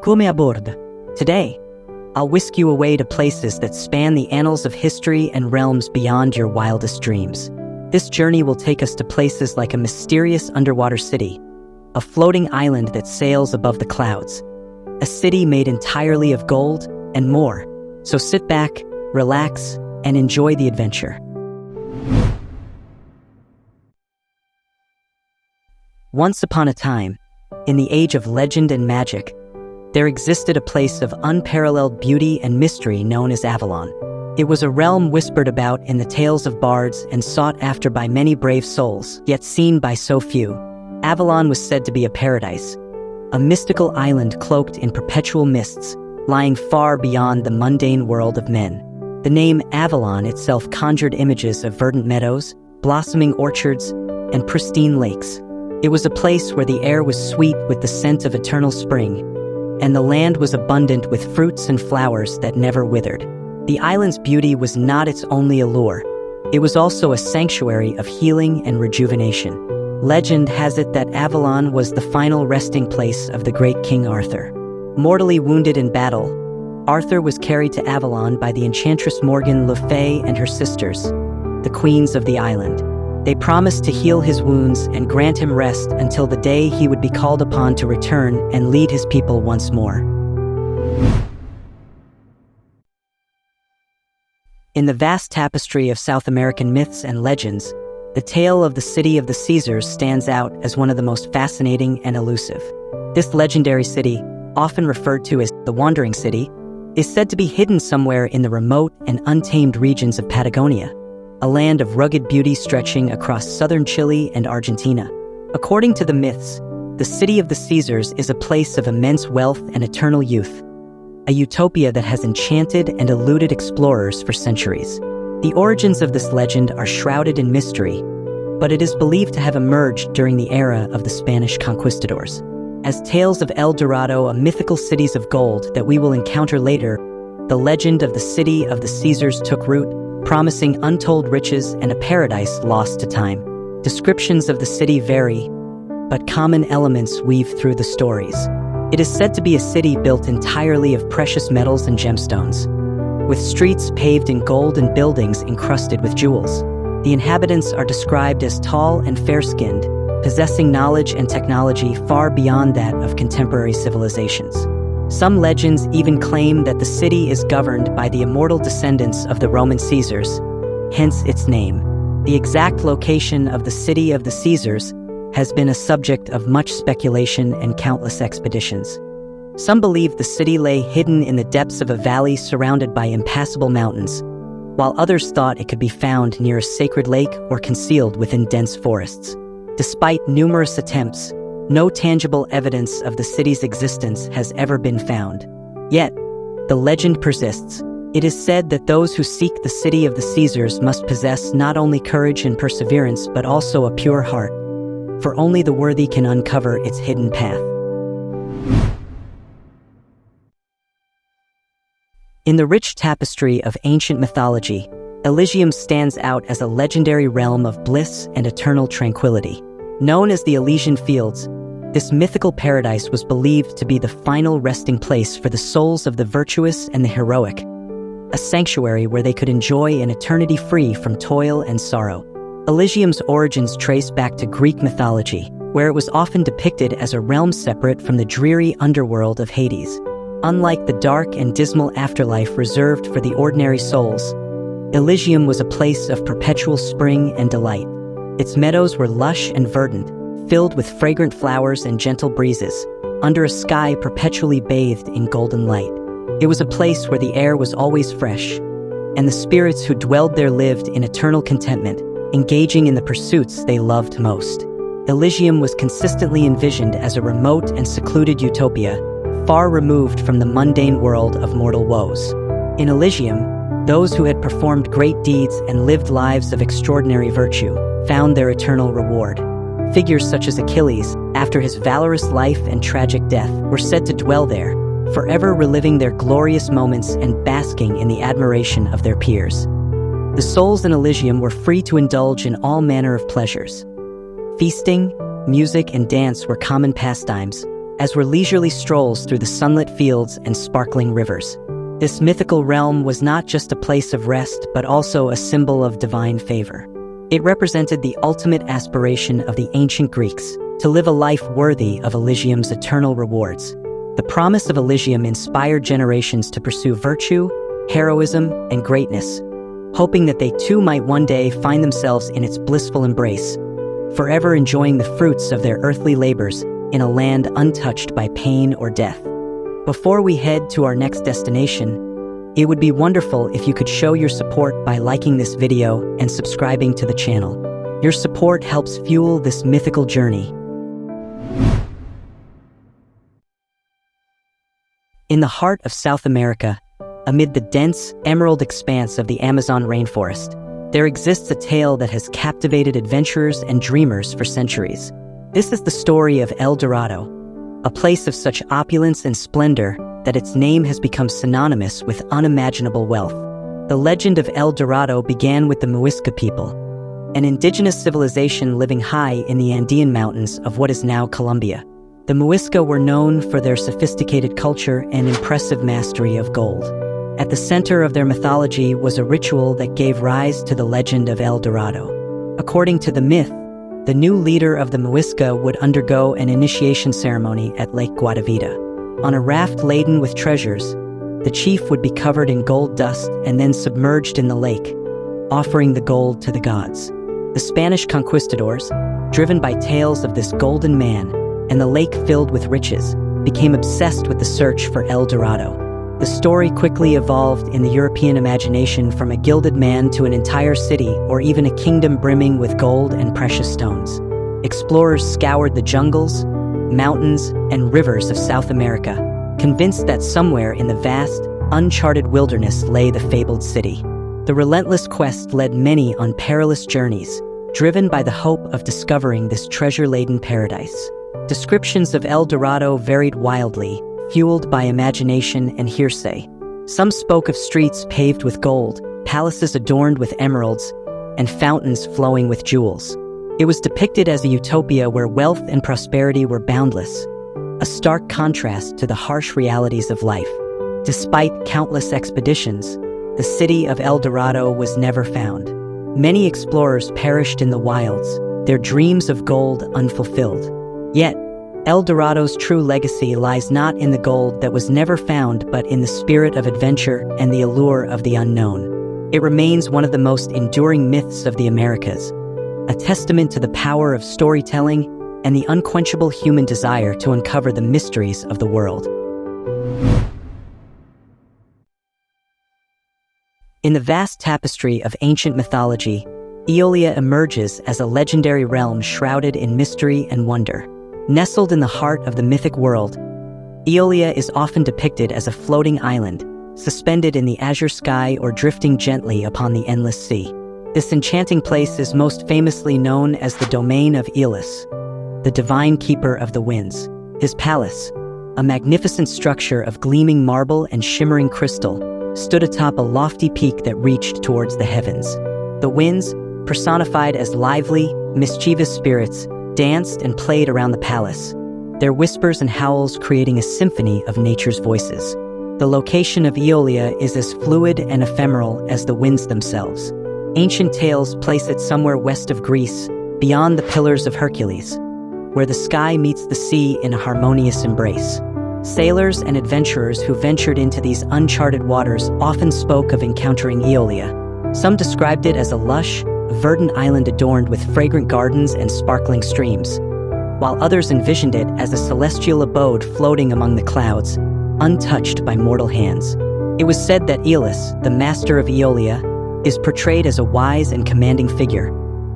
Come a bordo. Today, I'll whisk you away to places that span the annals of history and realms beyond your wildest dreams. This journey will take us to places like a mysterious underwater city, a floating island that sails above the clouds, a city made entirely of gold, and more. So sit back, relax, and enjoy the adventure. Once upon a time, in the age of legend and magic, there existed a place of unparalleled beauty and mystery known as Avalon. It was a realm whispered about in the tales of bards and sought after by many brave souls, yet seen by so few. Avalon was said to be a paradise, a mystical island cloaked in perpetual mists, lying far beyond the mundane world of men. The name Avalon itself conjured images of verdant meadows, blossoming orchards, and pristine lakes. It was a place where the air was sweet with the scent of eternal spring, and the land was abundant with fruits and flowers that never withered. The island's beauty was not its only allure. It was also a sanctuary of healing and rejuvenation. Legend has it that Avalon was the final resting place of the great King Arthur. Mortally wounded in battle, Arthur was carried to Avalon by the enchantress Morgan Le Fay and her sisters, the queens of the island. They promised to heal his wounds and grant him rest until the day he would be called upon to return and lead his people once more. In the vast tapestry of South American myths and legends, the tale of the city of the Caesars stands out as one of the most fascinating and elusive. This legendary city, often referred to as the Wandering City, is said to be hidden somewhere in the remote and untamed regions of Patagonia, a land of rugged beauty stretching across southern Chile and Argentina. According to the myths, the city of the Caesars is a place of immense wealth and eternal youth, a utopia that has enchanted and eluded explorers for centuries. The origins of this legend are shrouded in mystery, but it is believed to have emerged during the era of the Spanish conquistadors. As tales of El Dorado, a mythical cities of gold that we will encounter later, the legend of the city of the Caesars took root, promising untold riches and a paradise lost to time. Descriptions of the city vary, but common elements weave through the stories. It is said to be a city built entirely of precious metals and gemstones, with streets paved in gold and buildings encrusted with jewels. The inhabitants are described as tall and fair-skinned, possessing knowledge and technology far beyond that of contemporary civilizations. Some legends even claim that the city is governed by the immortal descendants of the Roman Caesars, hence its name. The exact location of the city of the Caesars has been a subject of much speculation and countless expeditions. Some believe the city lay hidden in the depths of a valley surrounded by impassable mountains, while others thought it could be found near a sacred lake or concealed within dense forests. Despite numerous attempts, no tangible evidence of the city's existence has ever been found. Yet, the legend persists. It is said that those who seek the city of the Caesars must possess not only courage and perseverance but also a pure heart, for only the worthy can uncover its hidden path. In the rich tapestry of ancient mythology, Elysium stands out as a legendary realm of bliss and eternal tranquility. Known as the Elysian Fields, this mythical paradise was believed to be the final resting place for the souls of the virtuous and the heroic, a sanctuary where they could enjoy an eternity free from toil and sorrow. Elysium's origins trace back to Greek mythology, where it was often depicted as a realm separate from the dreary underworld of Hades. Unlike the dark and dismal afterlife reserved for the ordinary souls, Elysium was a place of perpetual spring and delight. Its meadows were lush and verdant, filled with fragrant flowers and gentle breezes, under a sky perpetually bathed in golden light. It was a place where the air was always fresh, and the spirits who dwelled there lived in eternal contentment, engaging in the pursuits they loved most. Elysium was consistently envisioned as a remote and secluded utopia, far removed from the mundane world of mortal woes. In Elysium, those who had performed great deeds and lived lives of extraordinary virtue found their eternal reward. Figures such as Achilles, after his valorous life and tragic death, were said to dwell there, forever reliving their glorious moments and basking in the admiration of their peers. The souls in Elysium were free to indulge in all manner of pleasures. Feasting, music, and dance were common pastimes, as were leisurely strolls through the sunlit fields and sparkling rivers. This mythical realm was not just a place of rest, but also a symbol of divine favor. It represented the ultimate aspiration of the ancient Greeks, to live a life worthy of Elysium's eternal rewards. The promise of Elysium inspired generations to pursue virtue, heroism, and greatness, hoping that they too might one day find themselves in its blissful embrace, forever enjoying the fruits of their earthly labors in a land untouched by pain or death. Before we head to our next destination, it would be wonderful if you could show your support by liking this video and subscribing to the channel. Your support helps fuel this mythical journey. In the heart of South America, amid the dense, emerald expanse of the Amazon rainforest, there exists a tale that has captivated adventurers and dreamers for centuries. This is the story of El Dorado, a place of such opulence and splendor that its name has become synonymous with unimaginable wealth. The legend of El Dorado began with the Muisca people, an indigenous civilization living high in the Andean mountains of what is now Colombia. The Muisca were known for their sophisticated culture and impressive mastery of gold. At the center of their mythology was a ritual that gave rise to the legend of El Dorado. According to the myth, the new leader of the Muisca would undergo an initiation ceremony at Lake Guatavita. On a raft laden with treasures, the chief would be covered in gold dust and then submerged in the lake, offering the gold to the gods. The Spanish conquistadors, driven by tales of this golden man and the lake filled with riches, became obsessed with the search for El Dorado. The story quickly evolved in the European imagination from a gilded man to an entire city or even a kingdom brimming with gold and precious stones. Explorers scoured the jungles, mountains, and rivers of South America, convinced that somewhere in the vast, uncharted wilderness lay the fabled city. The relentless quest led many on perilous journeys, driven by the hope of discovering this treasure-laden paradise. Descriptions of El Dorado varied wildly, fueled by imagination and hearsay. Some spoke of streets paved with gold, palaces adorned with emeralds, and fountains flowing with jewels. It was depicted as a utopia where wealth and prosperity were boundless, a stark contrast to the harsh realities of life. Despite countless expeditions, the city of El Dorado was never found. Many explorers perished in the wilds, their dreams of gold unfulfilled. Yet, El Dorado's true legacy lies not in the gold that was never found, but in the spirit of adventure and the allure of the unknown. It remains one of the most enduring myths of the Americas, a testament to the power of storytelling and the unquenchable human desire to uncover the mysteries of the world. In the vast tapestry of ancient mythology, Aeolia emerges as a legendary realm shrouded in mystery and wonder. Nestled in the heart of the mythic world, Aeolia is often depicted as a floating island, suspended in the azure sky or drifting gently upon the endless sea. This enchanting place is most famously known as the domain of Aeolus, the divine keeper of the winds. His palace, a magnificent structure of gleaming marble and shimmering crystal, stood atop a lofty peak that reached towards the heavens. The winds, personified as lively, mischievous spirits, danced and played around the palace, their whispers and howls creating a symphony of nature's voices. The location of Aeolia is as fluid and ephemeral as the winds themselves. Ancient tales place it somewhere west of Greece, beyond the Pillars of Hercules, where the sky meets the sea in a harmonious embrace. Sailors and adventurers who ventured into these uncharted waters often spoke of encountering Aeolia. Some described it as a lush, verdant island adorned with fragrant gardens and sparkling streams, while others envisioned it as a celestial abode floating among the clouds, untouched by mortal hands. It was said that Aeolus, the master of Aeolia, is portrayed as a wise and commanding figure,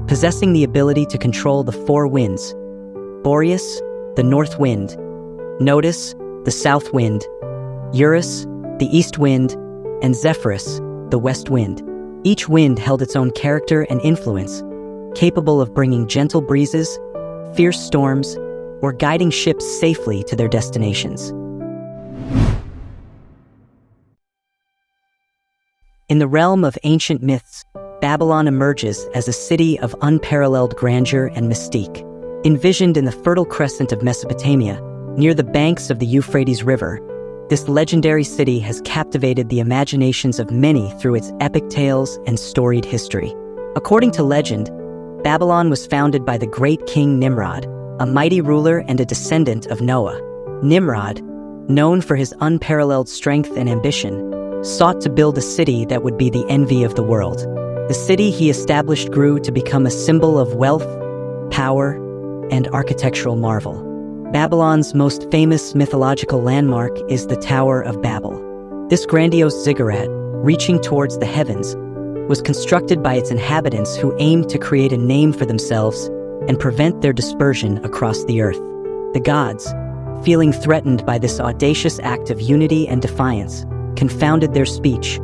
possessing the ability to control the four winds: Boreas, the north wind; Notus, the south wind; Eurus, the east wind; and Zephyrus, the west wind. Each wind held its own character and influence, capable of bringing gentle breezes, fierce storms, or guiding ships safely to their destinations. In the realm of ancient myths, Babylon emerges as a city of unparalleled grandeur and mystique. Envisioned in the Fertile Crescent of Mesopotamia, Near the banks of the Euphrates River, this legendary city has captivated the imaginations of many through its epic tales and storied history. According to legend, Babylon was founded by the great king Nimrod, a mighty ruler and a descendant of Noah. Nimrod, known for his unparalleled strength and ambition, sought to build a city that would be the envy of the world. The city he established grew to become a symbol of wealth, power, and architectural marvel. Babylon's most famous mythological landmark is the Tower of Babel. This grandiose ziggurat, reaching towards the heavens, was constructed by its inhabitants who aimed to create a name for themselves and prevent their dispersion across the earth. The gods, feeling threatened by this audacious act of unity and defiance, confounded their speech,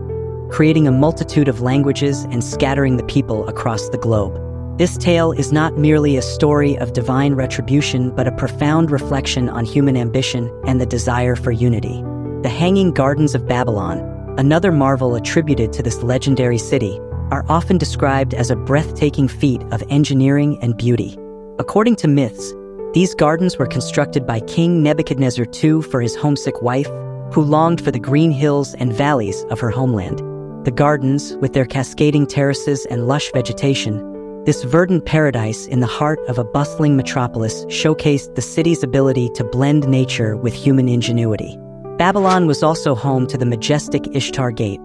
creating a multitude of languages and scattering the people across the globe. This tale is not merely a story of divine retribution, but a profound reflection on human ambition and the desire for unity. The Hanging Gardens of Babylon, another marvel attributed to this legendary city, are often described as a breathtaking feat of engineering and beauty. According to myths, these gardens were constructed by King Nebuchadnezzar II for his homesick wife, who longed for the green hills and valleys of her homeland. The gardens, with their cascading terraces and lush vegetation, this verdant paradise in the heart of a bustling metropolis, showcased the city's ability to blend nature with human ingenuity. Babylon was also home to the majestic Ishtar Gate,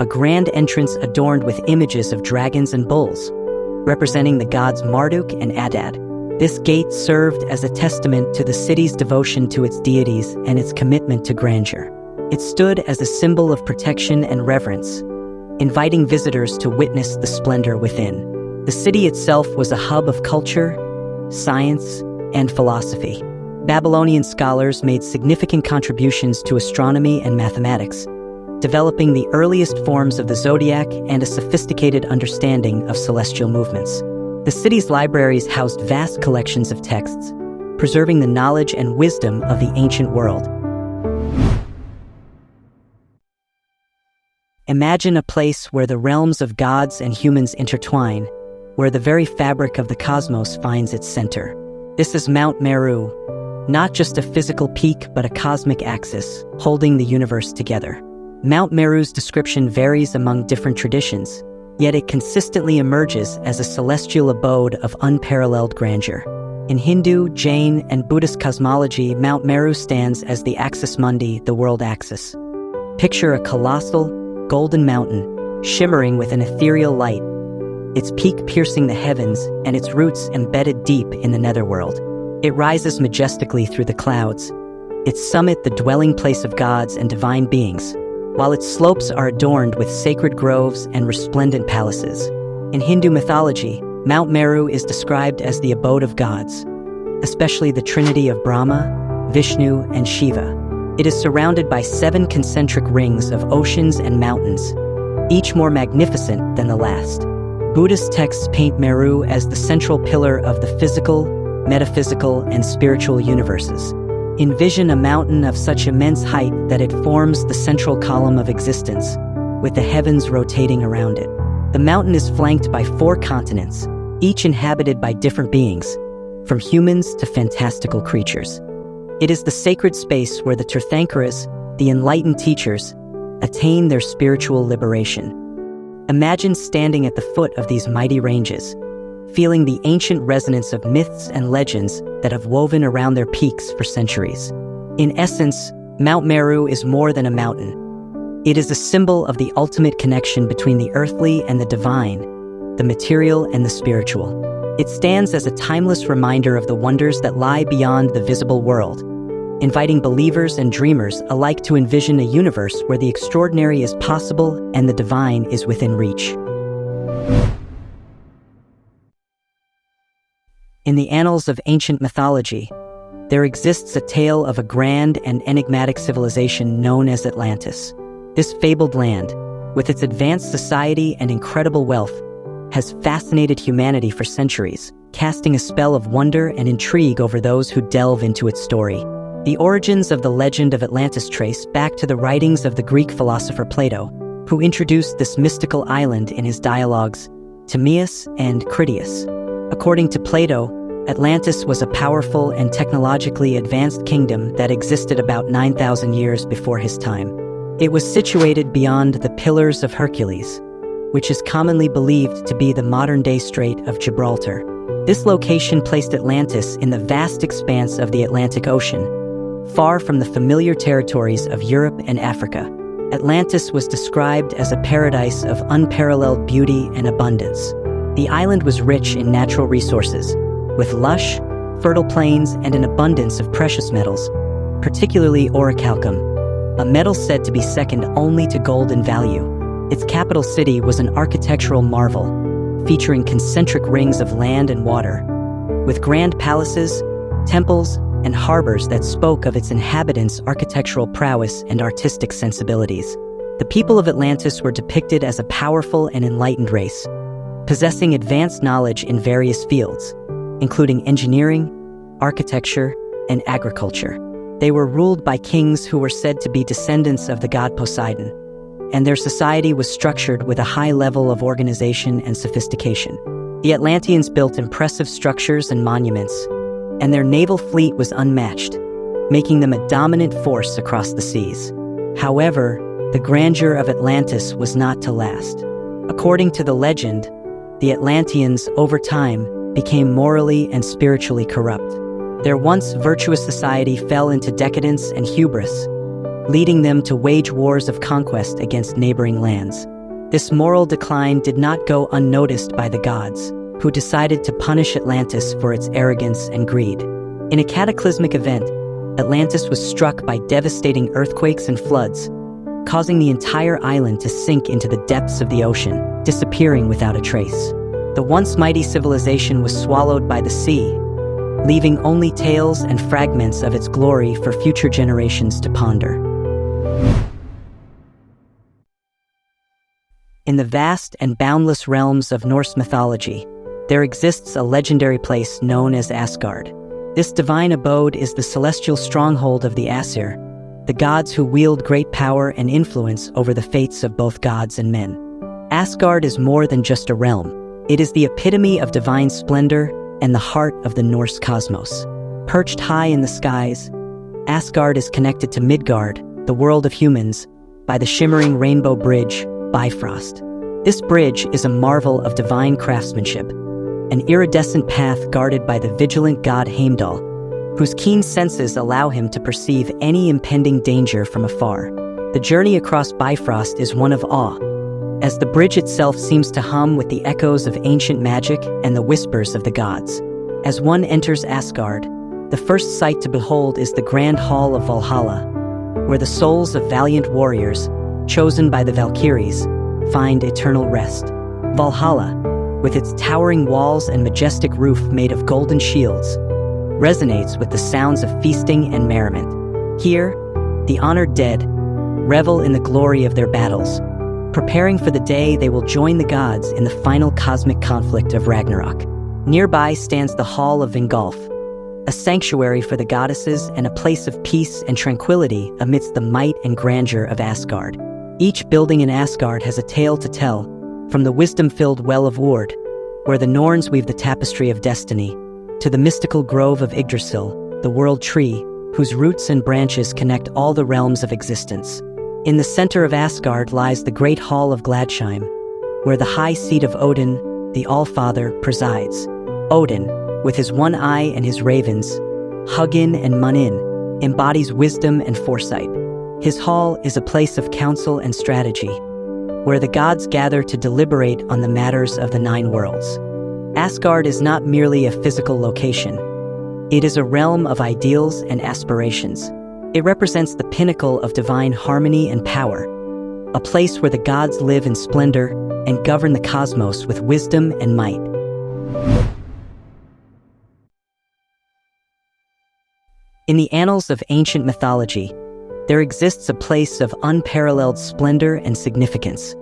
a grand entrance adorned with images of dragons and bulls, representing the gods Marduk and Adad. This gate served as a testament to the city's devotion to its deities and its commitment to grandeur. It stood as a symbol of protection and reverence, inviting visitors to witness the splendor within. The city itself was a hub of culture, science, and philosophy. Babylonian scholars made significant contributions to astronomy and mathematics, developing the earliest forms of the zodiac and a sophisticated understanding of celestial movements. The city's libraries housed vast collections of texts, preserving the knowledge and wisdom of the ancient world. Imagine a place where the realms of gods and humans intertwine, where the very fabric of the cosmos finds its center. This is Mount Meru, not just a physical peak, but a cosmic axis, holding the universe together. Mount Meru's description varies among different traditions, yet it consistently emerges as a celestial abode of unparalleled grandeur. In Hindu, Jain, and Buddhist cosmology, Mount Meru stands as the axis mundi, the world axis. Picture a colossal, golden mountain, shimmering with an ethereal light, its peak piercing the heavens and its roots embedded deep in the netherworld. It rises majestically through the clouds, its summit the dwelling place of gods and divine beings, while its slopes are adorned with sacred groves and resplendent palaces. In Hindu mythology, Mount Meru is described as the abode of gods, especially the trinity of Brahma, Vishnu, and Shiva. It is surrounded by 7 concentric rings of oceans and mountains, each more magnificent than the last. Buddhist texts paint Meru as the central pillar of the physical, metaphysical, and spiritual universes. Envision a mountain of such immense height that it forms the central column of existence, with the heavens rotating around it. The mountain is flanked by 4 continents, each inhabited by different beings, from humans to fantastical creatures. It is the sacred space where the Tirthankaras, the enlightened teachers, attain their spiritual liberation. Imagine standing at the foot of these mighty ranges, feeling the ancient resonance of myths and legends that have woven around their peaks for centuries. In essence, Mount Meru is more than a mountain. It is a symbol of the ultimate connection between the earthly and the divine, the material and the spiritual. It stands as a timeless reminder of the wonders that lie beyond the visible world, inviting believers and dreamers alike to envision a universe where the extraordinary is possible and the divine is within reach. In the annals of ancient mythology, there exists a tale of a grand and enigmatic civilization known as Atlantis. This fabled land, with its advanced society and incredible wealth, has fascinated humanity for centuries, casting a spell of wonder and intrigue over those who delve into its story. The origins of the legend of Atlantis trace back to the writings of the Greek philosopher Plato, who introduced this mystical island in his dialogues Timaeus and Critias. According to Plato, Atlantis was a powerful and technologically advanced kingdom that existed about 9,000 years before his time. It was situated beyond the Pillars of Hercules, which is commonly believed to be the modern-day Strait of Gibraltar. This location placed Atlantis in the vast expanse of the Atlantic Ocean, far from the familiar territories of Europe and Africa. Atlantis was described as a paradise of unparalleled beauty and abundance. The island was rich in natural resources, with lush, fertile plains and an abundance of precious metals, particularly orichalcum, a metal said to be second only to gold in value. Its capital city was an architectural marvel, featuring concentric rings of land and water, with grand palaces, temples, and harbors that spoke of its inhabitants' architectural prowess and artistic sensibilities. The people of Atlantis were depicted as a powerful and enlightened race, possessing advanced knowledge in various fields, including engineering, architecture, and agriculture. They were ruled by kings who were said to be descendants of the god Poseidon, and their society was structured with a high level of organization and sophistication. The Atlanteans built impressive structures and monuments, and their naval fleet was unmatched, making them a dominant force across the seas. However, the grandeur of Atlantis was not to last. According to the legend, the Atlanteans, over time, became morally and spiritually corrupt. Their once virtuous society fell into decadence and hubris, leading them to wage wars of conquest against neighboring lands. This moral decline did not go unnoticed by the gods, who decided to punish Atlantis for its arrogance and greed. In a cataclysmic event, Atlantis was struck by devastating earthquakes and floods, causing the entire island to sink into the depths of the ocean, disappearing without a trace. The once mighty civilization was swallowed by the sea, leaving only tales and fragments of its glory for future generations to ponder. In the vast and boundless realms of Norse mythology, there exists a legendary place known as Asgard. This divine abode is the celestial stronghold of the Aesir, the gods who wield great power and influence over the fates of both gods and men. Asgard is more than just a realm. It is the epitome of divine splendor and the heart of the Norse cosmos. Perched high in the skies, Asgard is connected to Midgard, the world of humans, by the shimmering rainbow bridge, Bifrost. This bridge is a marvel of divine craftsmanship, an iridescent path guarded by the vigilant god Heimdall, whose keen senses allow him to perceive any impending danger from afar. The journey across Bifrost is one of awe, as the bridge itself seems to hum with the echoes of ancient magic and the whispers of the gods. As one enters Asgard, the first sight to behold is the Grand Hall of Valhalla, where the souls of valiant warriors, chosen by the Valkyries, find eternal rest. Valhalla, with its towering walls and majestic roof made of golden shields, resonates with the sounds of feasting and merriment. Here, the honored dead revel in the glory of their battles, preparing for the day they will join the gods in the final cosmic conflict of Ragnarok. Nearby stands the Hall of Vingolf, a sanctuary for the goddesses and a place of peace and tranquility amidst the might and grandeur of Asgard. Each building in Asgard has a tale to tell, from the wisdom-filled Well of Ward, where the Norns weave the tapestry of destiny, to the mystical Grove of Yggdrasil, the world tree, whose roots and branches connect all the realms of existence. In the center of Asgard lies the Great Hall of Gladsheim, where the high seat of Odin, the All-Father, presides. Odin, with his one eye and his ravens, Hugin and Munin, embodies wisdom and foresight. His hall is a place of counsel and strategy, where the gods gather to deliberate on the matters of the nine worlds. Asgard is not merely a physical location. It is a realm of ideals and aspirations. It represents the pinnacle of divine harmony and power, a place where the gods live in splendor and govern the cosmos with wisdom and might. In the annals of ancient mythology, there exists a place of unparalleled splendor and significance: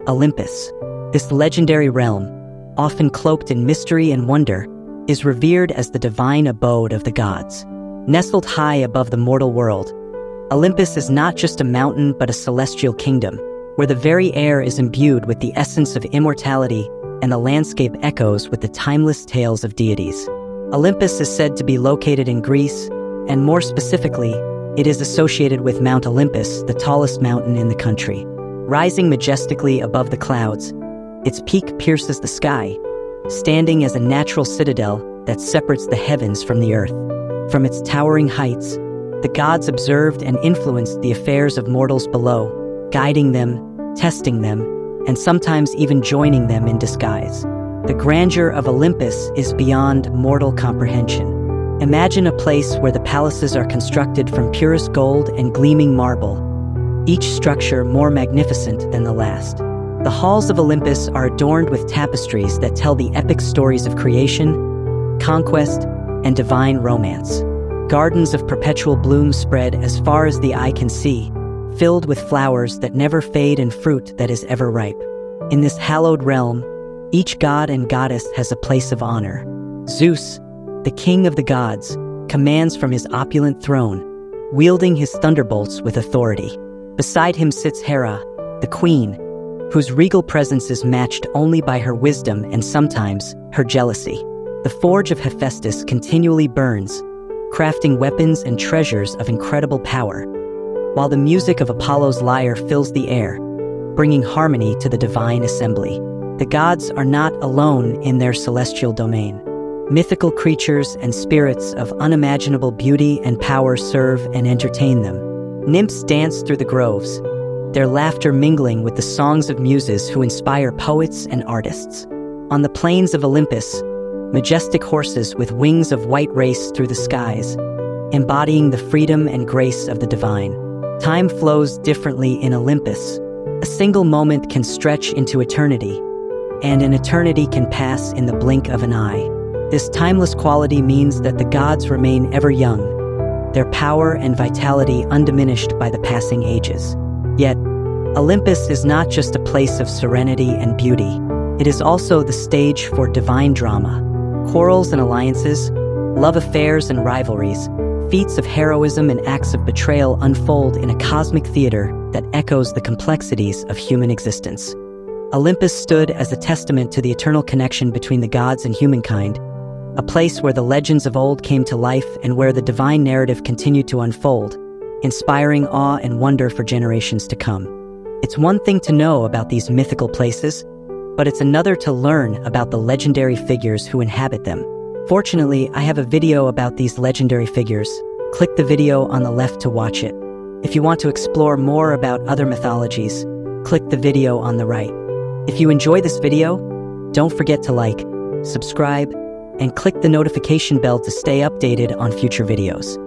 Olympus. This legendary realm, often cloaked in mystery and wonder, is revered as the divine abode of the gods. Nestled high above the mortal world, Olympus is not just a mountain but a celestial kingdom, where the very air is imbued with the essence of immortality and the landscape echoes with the timeless tales of deities. Olympus is said to be located in Greece, and more specifically, it is associated with Mount Olympus, the tallest mountain in the country. Rising majestically above the clouds, its peak pierces the sky, standing as a natural citadel that separates the heavens from the earth. From its towering heights, the gods observed and influenced the affairs of mortals below, guiding them, testing them, and sometimes even joining them in disguise. The grandeur of Olympus is beyond mortal comprehension. Imagine a place where the palaces are constructed from purest gold and gleaming marble, each structure more magnificent than the last. The halls of Olympus are adorned with tapestries that tell the epic stories of creation, conquest, and divine romance. Gardens of perpetual bloom spread as far as the eye can see, filled with flowers that never fade and fruit that is ever ripe. In this hallowed realm, each god and goddess has a place of honor. Zeus, the king of the gods, commands from his opulent throne, wielding his thunderbolts with authority. Beside him sits Hera, the queen, whose regal presence is matched only by her wisdom and sometimes her jealousy. The forge of Hephaestus continually burns, crafting weapons and treasures of incredible power, while the music of Apollo's lyre fills the air, bringing harmony to the divine assembly. The gods are not alone in their celestial domain. Mythical creatures and spirits of unimaginable beauty and power serve and entertain them. Nymphs dance through the groves, their laughter mingling with the songs of muses who inspire poets and artists. On the plains of Olympus, majestic horses with wings of white race through the skies, embodying the freedom and grace of the divine. Time flows differently in Olympus. A single moment can stretch into eternity, and an eternity can pass in the blink of an eye. This timeless quality means that the gods remain ever young, their power and vitality undiminished by the passing ages. Yet, Olympus is not just a place of serenity and beauty. It is also the stage for divine drama. Quarrels and alliances, love affairs and rivalries, feats of heroism and acts of betrayal unfold in a cosmic theater that echoes the complexities of human existence. Olympus stood as a testament to the eternal connection between the gods and humankind, a place where the legends of old came to life and where the divine narrative continued to unfold, inspiring awe and wonder for generations to come. It's one thing to know about these mythical places, but it's another to learn about the legendary figures who inhabit them. Fortunately, I have a video about these legendary figures. Click the video on the left to watch it. If you want to explore more about other mythologies, click the video on the right. If you enjoy this video, don't forget to like, subscribe, and click the notification bell to stay updated on future videos.